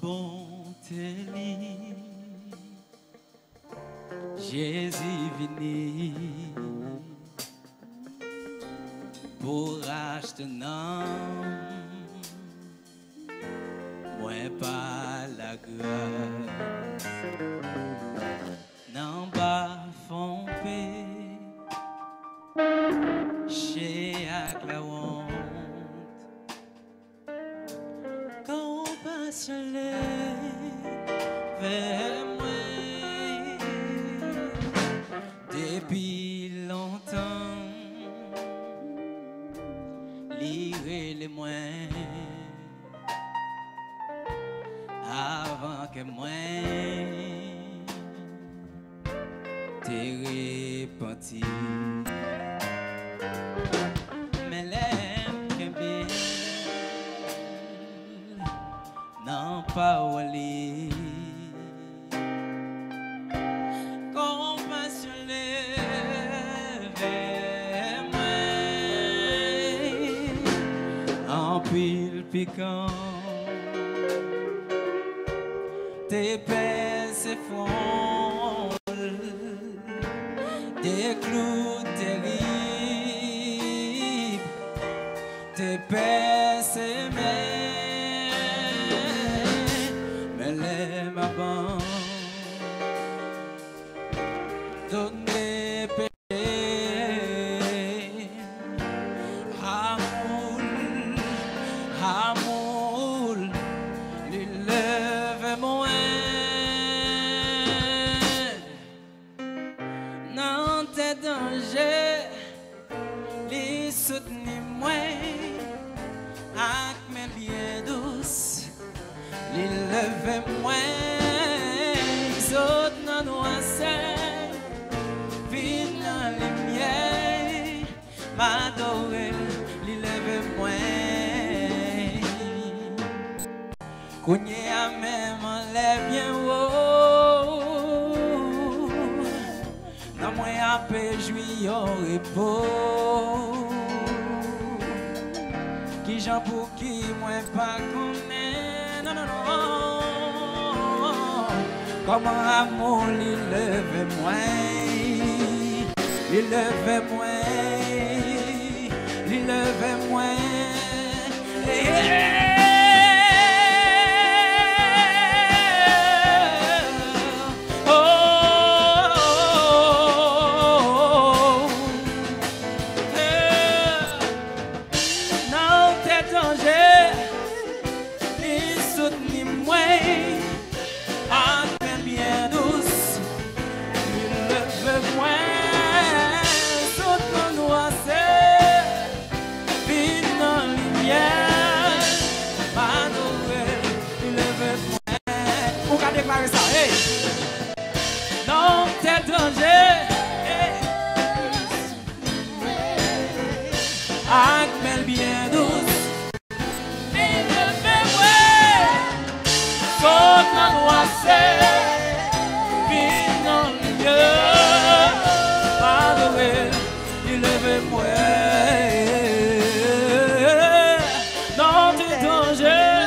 Bonté, Jésus vini pour acheter non, moi pas la grâce, non pas font paix, chez la honte, compassion vers moi depuis longtemps, lire les moins avant que moi t'ai repenti. Mais l'aime que belle non pas oublié. Pile piquant, tes pèses folles, des clous terribles, tes pèses mais les mamans donnent des péchés. Amour, lève-moi, dans tes dangers, les soutenez-moi, avec mes pieds douces, les lève-moi, saute dans noisette, vite dans les miens, m'adorer, les lève-moi. Kounye a même enlève bien haut, non moi a péjoui au repos, qui j'en pour qui moi pas connaît, non non non, comment amour il lève moi, il lève moi, il lève moi. Déclarer ça, hey! Non, t'es danger, hey! Avec bien douce, il me fait ouais! Saute dans l'oasis, vite dans le lieu, pardonner, il me fait ouais! Non, t'es danger,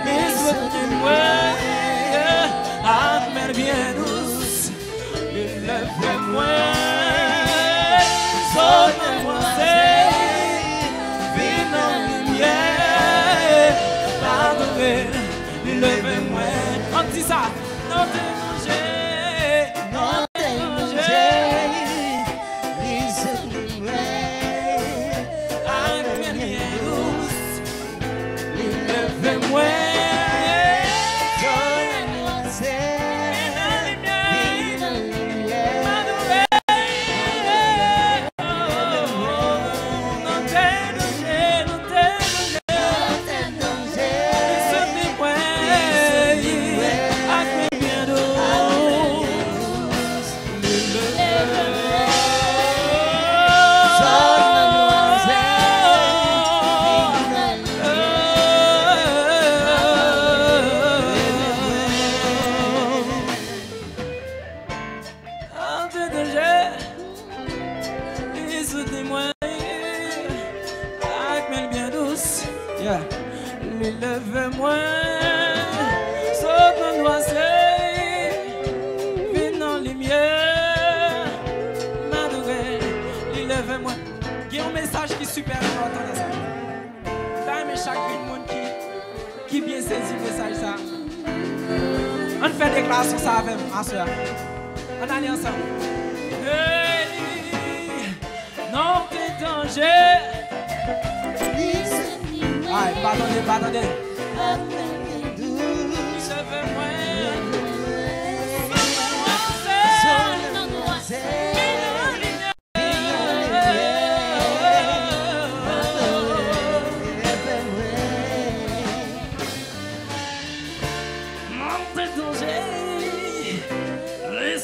il se fait ouais! Bien douce, il lève-moi, sonne-moi, viens dans la lumière, pardonner, il lève-moi, on dit ça, non t'es danger, non t'es danger, il se lève, bien douce, il lève-moi. Bien On fait déclaration ça avec moi, soeur. On allait ensemble. Hey, non, t'es danger. Aïe, pardonnez, pardonnez. Je veux moi.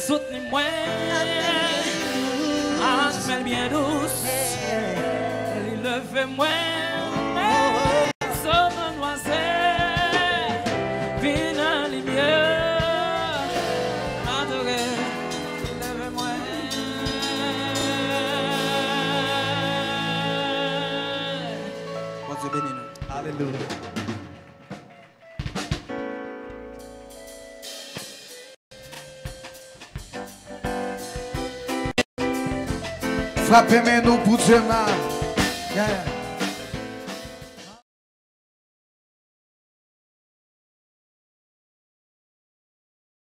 Soutenez-moi, ah, je m'aime bien douce, il le fait moins, son mademoiselle, viens dans les mieux, adoré, il le fait moins. Bon Dieu bénis nous. Alléluia. Frappez-moi nous pour Dieu, man. Yeah.